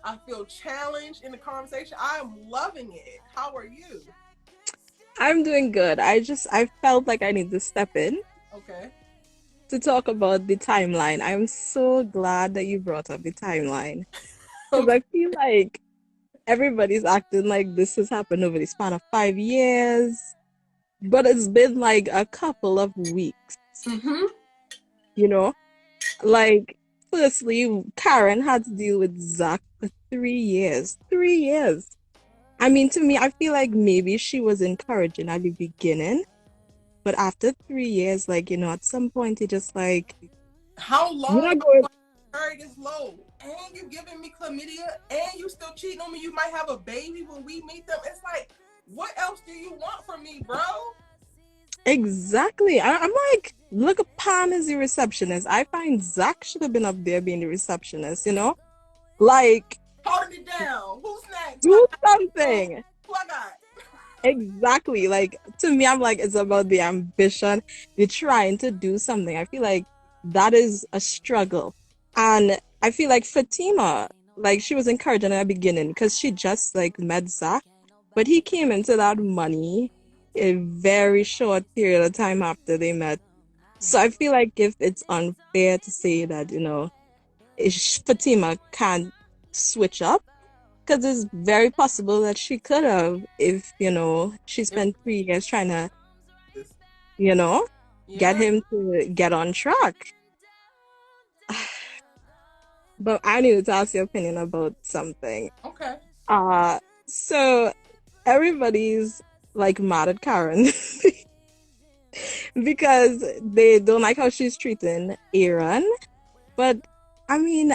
I feel challenged in the conversation. I am loving it. How are you? I'm doing good. I felt like I need to step in Okay. to talk about the timeline. I'm so glad that you brought up the timeline because Okay. I feel like everybody's acting like this has happened over the span of 5 years, but it's been like a couple of weeks, Mm-hmm. you know? Like, firstly, Karen had to deal with Zach for 3 years. 3 years. I mean, to me, I feel like maybe she was encouraging at the beginning. But after 3 years, like, at some point you just like, How you're long not are you going, going to carry this load? And you giving me chlamydia, and you still cheating on me. You might have a baby when we meet them. It's like, what else do you want from me, bro? exactly. I'm like, look at Pam as the receptionist. I find Zach should have been up there being the receptionist? Like, Holding it down. Who's next? Who I do got? something. Who I got? Exactly. Like, to me, I'm like, it's about the ambition. You're trying to do something. I feel like that is a struggle. And I feel like Fatima, like, she was encouraging in the beginning because she just like met Zach. But he came into that money a very short period of time after they met. So I feel like if it's unfair to say that, Fatima can't switch up, because it's very possible that she could have if, she If spent 3 years trying to, this. you know, get Yeah. him to get on track. But I need to ask your opinion about something. Okay. Uh, so everybody's like mad at Karen because they don't like how she's treating Aaron. But I mean,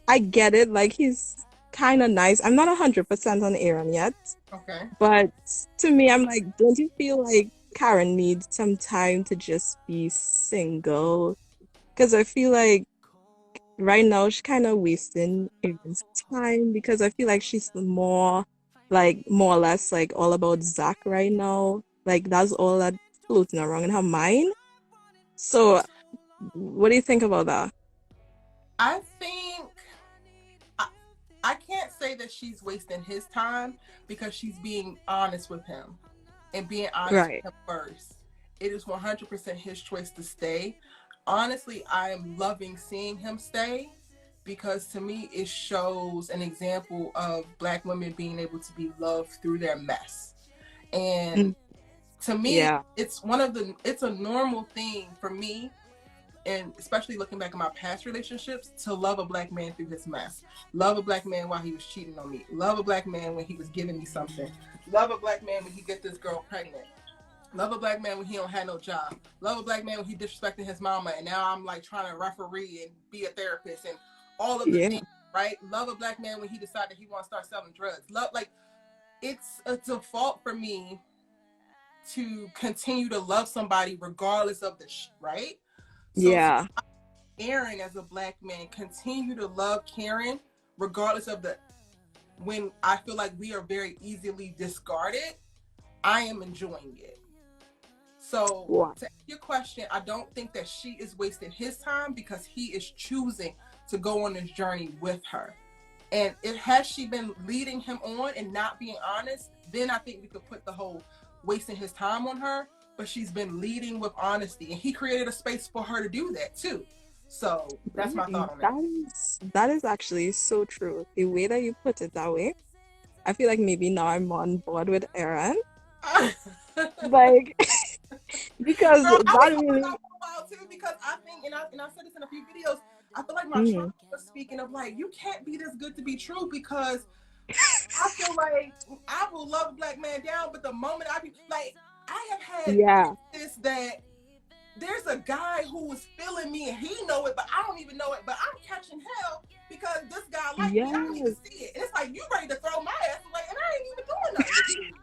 I get it. Like he's kind of nice. I'm not 100% on Aaron yet, Okay. but to me, I'm like, don't you feel like Karen needs some time to just be single? Because I feel like right now she's kind of wasting Aaron's time because I feel like she's more or less like all about Zach right now. Like that's all that floating around in her mind. So, what do you think about that? I think I, I can't say that she's wasting his time because she's being honest with him and being honest Right. with him first. It is 100% his choice to stay. Honestly, I'm loving seeing him stay because to me it shows an example of black women being able to be loved through their mess. And Mm, to me, yeah. it's a normal thing for me, and especially looking back at my past relationships, to love a black man through his mess. Love a black man while he was cheating on me. Love a black man when he was giving me something. Love a black man when he get this girl pregnant. Love a black man when he don't have no job. Love a black man when he disrespected his mama, and now I'm like trying to referee and be a therapist and all of the Yeah. things, right? Love a black man when he decided he want to start selling drugs. Love, like, it's a default for me to continue to love somebody regardless of right? So to Yeah. Aaron as a black man continue to love Karen regardless of the when I feel like we are very easily discarded, I am enjoying it. So Wow. to answer your question, I don't think that she is wasting his time because he is choosing to go on this journey with her. And if has she been leading him on and not being honest, then I think we could put the whole wasting his time on her. But she's been leading with honesty, and he created a space for her to do that too. So that's my thought on that. That is actually so true. The way that you put it that way, I feel like maybe now I'm on board with Aaron. Like because Girl, I was that holding really out for a while too because I think, and I said this in a few videos, I feel like my trauma mm, was speaking of like, you can't be this good to be true because I feel like I will love a black man down, but the moment I be like, I have had yeah. this that there's a guy who was feeling me and he know it, but I don't even know it, but I'm catching hell because this guy like me. I don't even Yes. see it. And it's like you ready to throw my ass away and I ain't even doing nothing with you.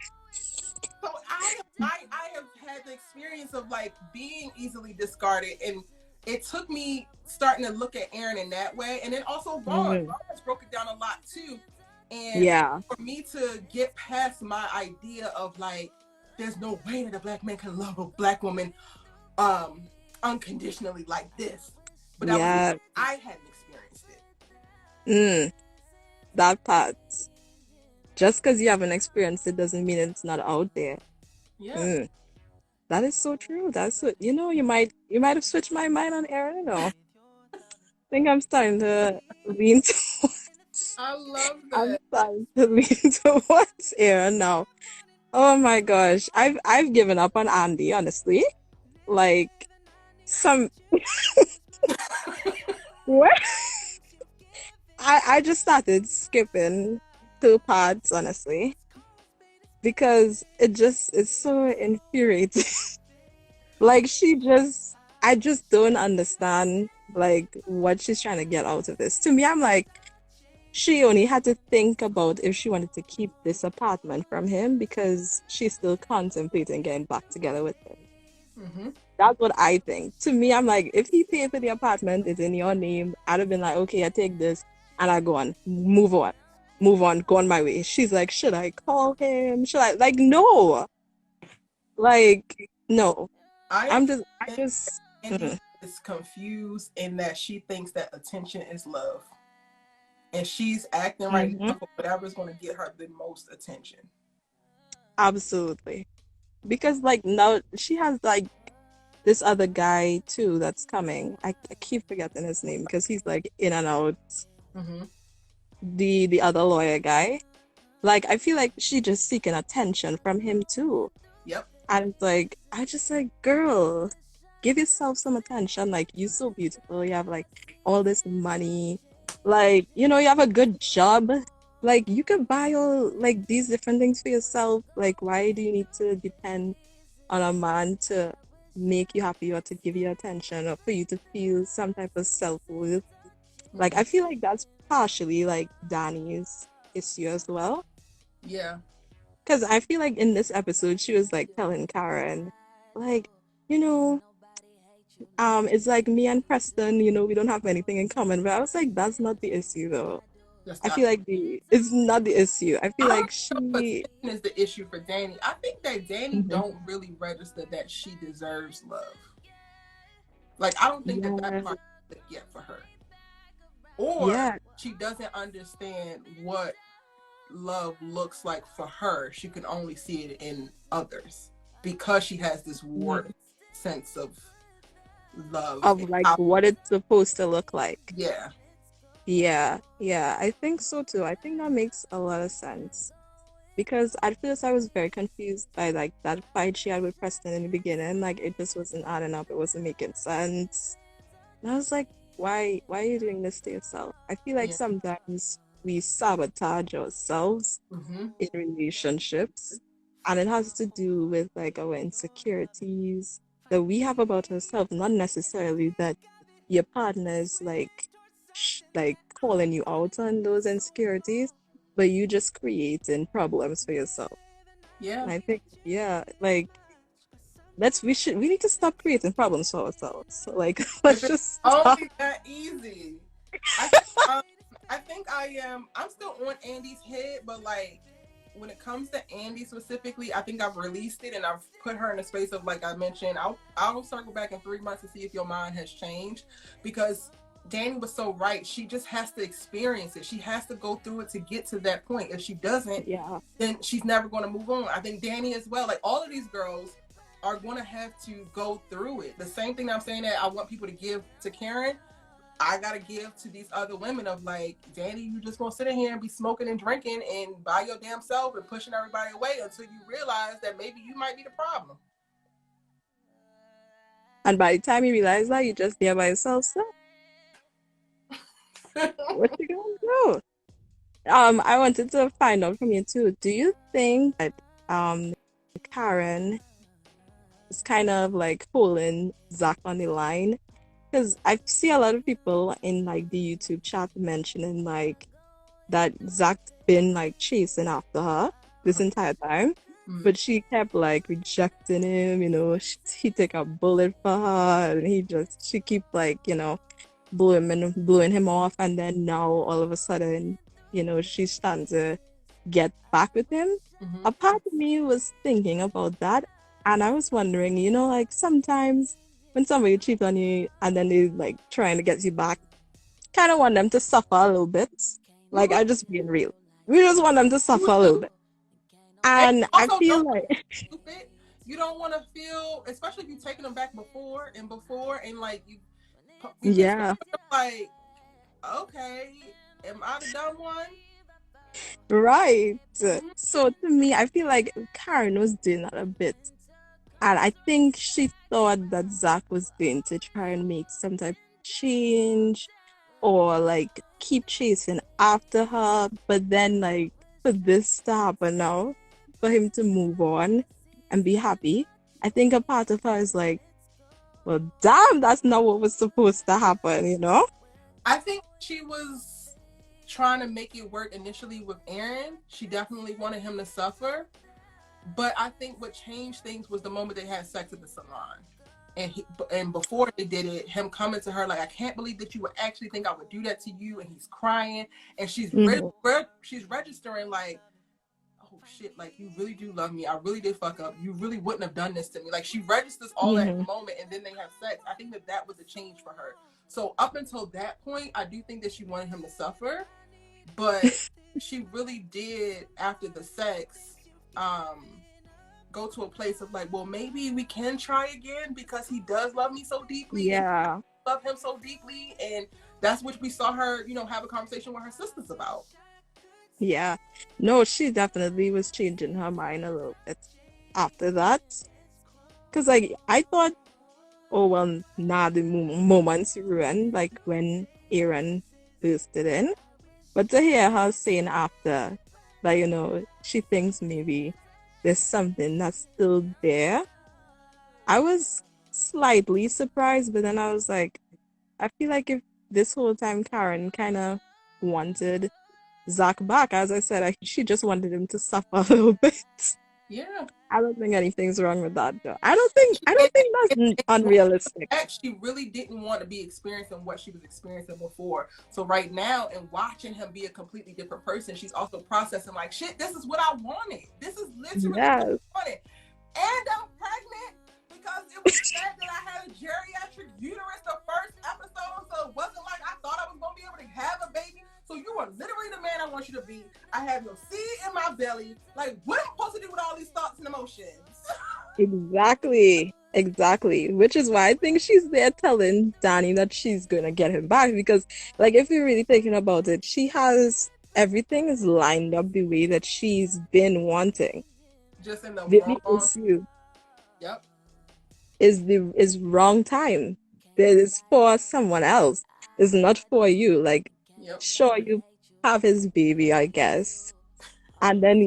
So I have had the experience of like being easily discarded, and it took me starting to look at Aaron in that way, and then also Vaughn. Mhm. Vaughn has broke it down a lot too, and Yeah. for me to get past my idea of like, there's no way that a black man can love a black woman um unconditionally like this, but that was Yeah. I hadn't experienced it. Mm. that part. Just because you haven't experienced it doesn't mean it's not out there. Yeah. Mm, that is so true. That's what you might have switched my mind on air. I don't know. I think I'm starting to lean towards I love I'm that. starting to lean towards air now. Oh my gosh. I've given up on Andy, honestly. Like some where I just started skipping two parts, honestly, because it just is so infuriating. Like I just don't understand like what she's trying to get out of this. To me, I'm like, she only had to think about if she wanted to keep this apartment from him because she's still contemplating getting back together with him. Hmm. That's what I think. To me, I'm like, if he paid for the apartment, it's in your name. I'd have been like, okay, I take this and I go on, move on, go on my way. She's like, should I call him? Should I like no, like no. I I think just. Andy is confused in that she thinks that attention is love. And she's acting right Mm-hmm. now for whatever's going to get her the most attention. Absolutely. Because like now she has like this other guy too that's coming. I keep forgetting his name because he's like in and out. Hmm. The other lawyer guy. Like I feel like she just seeking attention from him too. Yep. And it's like I just like, girl, give yourself some attention. Like you're so beautiful. You have like all this money. Like, you have a good job. Like you could buy all like these different things for yourself. Like why do you need to depend on a man to make you happy or to give you attention or for you to feel some type of self-worth? Like Hmm. I feel like that's partially like Danny's issue as well. Yeah. Because I feel like in this episode she was like telling Karen, like, you know, it's like me and Preston, we don't have anything in common. But I was like, that's not the issue though. That's I not. feel like it's not the issue. I feel I don't like know if she attention is the issue for Danny. I think that Danny Mhm. don't really register that she deserves love. Like I don't think that Yeah, that part is yet for her, or yeah. she doesn't understand what love looks like for her. She can only see it in others because she has this warped Mhm. sense of love. Of And like how, what it's supposed to look like. yeah. Yeah, yeah, I think so too. I think that makes a lot of sense because at first I was very confused by like that fight she had with Preston in the beginning. Like it just wasn't adding up. It wasn't making sense. And I was like, why are you doing this to yourself? I feel like Yeah. sometimes we sabotage ourselves Hmm. in relationships, and it has to do with like our insecurities that we have about ourselves, not necessarily that your partner is like like calling you out on those insecurities, but you just creating problems for yourself. Yeah. And I think, yeah, like we need to stop creating problems for ourselves. So, like If let's it's just stop. only that easy. I think I think I'm still on Andy's head, but like when it comes to Andy specifically, I think I've released it and I've put her in a space of like I mentioned, I'll circle back in 3 months to see if your mind has changed because Danny was so right. She just has to experience it. She has to go through it to get to that point. If she doesn't, Yeah. then she's never going to move on. I think Danny as well. Like all of these girls are going to have to go through it. The same thing I'm saying that I want people to give to Karen, I gotta give to these other women of like, Danny, you just gonna sit in here and be smoking and drinking and by your damn self and pushing everybody away until you realize that maybe you might be the problem. And by the time you realize that you're just there by yourself, so what you gonna do? I wanted to find out from you too. Do you think that Karen is kind of like pulling Zach on the line? Because I see a lot of people in like the YouTube chat mentioning like that Zach's been like chasing after her this entire time, Mm. but she kept like rejecting him. He take a bullet for her, and she keep like blowing him off, and then now all of a sudden, she's trying to get back with him. Mm-hmm. A part of me was thinking about that, and I was wondering, like sometimes when somebody cheats on you and then they like trying to get you back, kind of want them to suffer a little bit. You Like, really, I just being real. We just want them to you suffer a little do. bit. And And you I also feel don't like, stupid. You don't want to feel, especially if you've taken them back before, and like you get to the yeah, point of like, okay, am I the dumb one? right. Mhm. So to me, I feel like Karen was doing that a bit. And I think she thought that Zach was going to try and make some type of change or like keep chasing after her. But then, like, for this to happen now, for him to move on and be happy, I think a part of her is like, well, damn, that's not what was supposed to happen, you know? I think she was trying to make it work initially with Aaron. She definitely wanted him to suffer. But I think what changed things was the moment they had sex at the salon. And before they did it, him coming to her like, I can't believe that you would actually think I would do that to you. And he's crying. And Mhm. she's registering like, oh shit, like you really do love me. I really did fuck up. You really wouldn't have done this to me. Like she registers all that in Mhm. the moment, and then they have sex. I think that was a change for her. So up until that point, I do think that she wanted him to suffer, but she really did after the sex go to a place of like, well, maybe we can try again because he does love me so deeply and Yeah. I love him so deeply. And that's what we saw her, have a conversation with her sisters about. Yeah. No, she definitely was changing her mind a little bit after that. Because, like, I thought, oh, well, nah, the moments ruined, like when Aaron bursted in. But to hear her saying after that, she thinks maybe there's something that's still there, I was slightly surprised, but then I was like, I feel like if this whole time Karen kind of wanted Zach back, as I said, she just wanted him to suffer a little bit. Yeah. I don't think anything's wrong with that, though. I don't think that's And unrealistic. she really didn't want to be experiencing what she was experiencing before. So right now, and watching him be a completely different person, she's also processing like, shit, this is what I wanted. This is literally what Yes, I wanted. And I'm pregnant because it was said that I had a geriatric uterus the first episode. So it wasn't like I thought I was going to be able to have a baby. So you are literally the man I want you to be. I have your seed in my belly. Like, what am I supposed to do with all these thoughts and emotions? exactly. Exactly. Which is why I think she's there telling Danny that she's gonna get him back because, like, if you're really thinking about it, she has everything is lined up the way that she's been wanting. Just in the The only wrong. issue Yep. is wrong time. That is for someone else. It's not for you. Like, Yep. sure, you have his baby, I guess. And then,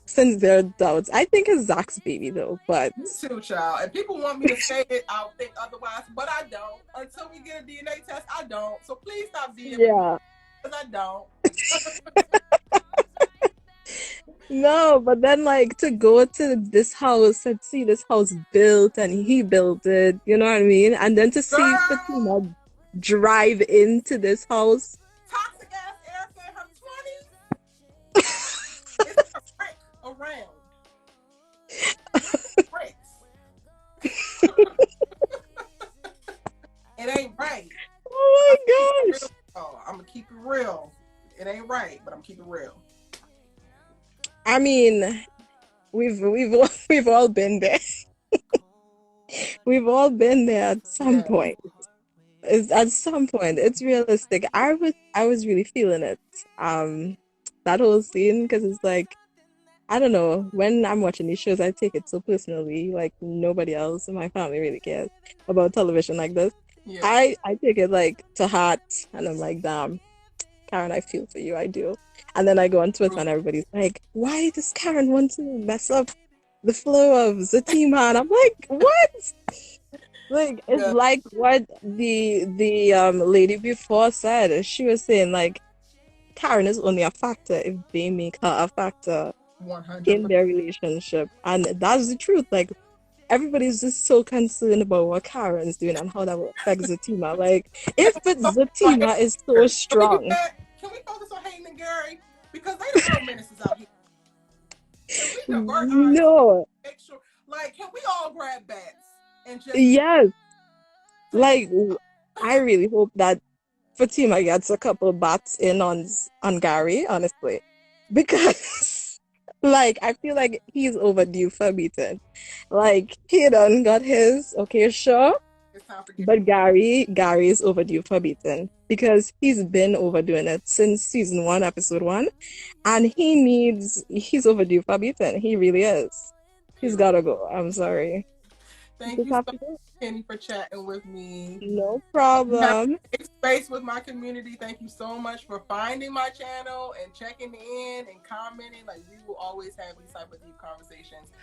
since there are doubts, I think it's Zach's baby though, but Me too, child. And people want me to say it, I'll think otherwise, but I don't. Until we get a DNA test, I don't. So please stop DMing me yeah. because I don't. No, but then like to go to this house and see this house built and he built it, you know what I mean? And then to see Girl, Fatima drive into this house. toxic ass Erica in her 20s. It's a brick around. Bricks. It ain't right. Oh my gosh. I'm gonna keep it real. It ain't right, but I'm keeping it real. I mean, we've all been there. We've all been there at some Yeah. point. At some point, it's realistic. I was really feeling it. That whole scene because it's like I don't know. When I'm watching these shows, I take it so personally. Like nobody else in my family really cares about television like this. Yeah. I take it like to heart, and I'm like, damn, Karen, I feel for you. I do. And then I go on Twitter, and everybody's like, why does Karen want to mess up the flow of Zatima? And I'm like, what? Like it's Yeah. like what the lady before said. She was saying like Karen is only a factor if they make her a factor in 100%. their relationship. And that's the truth. Like everybody's just so concerned about what Karen's doing and how that will affect Zatima. Like if it's Zatima is so Can we do strong. that? Can we focus on Hayden and Gary? Because they the real menaces out here. Can we divert our attention? No. Make sure, like, can we all grab bats and just Yes. take Like I really hope that Fatima gets a couple bats in on Gary, honestly, because like I feel like he's overdue for a beating. Like he done got his, okay, sure, It's time for but Gary is overdue for a beating because he's been overdoing it since season 1, episode 1, and he's overdue for a beating. He really is. He's period. gotta go. I'm sorry. Thank Just you have so to go. much, Kenny, for chatting with me. No Have problem. a space with my community. Thank you so much for finding my channel and checking in and commenting. Like, we will always have these type of deep conversations.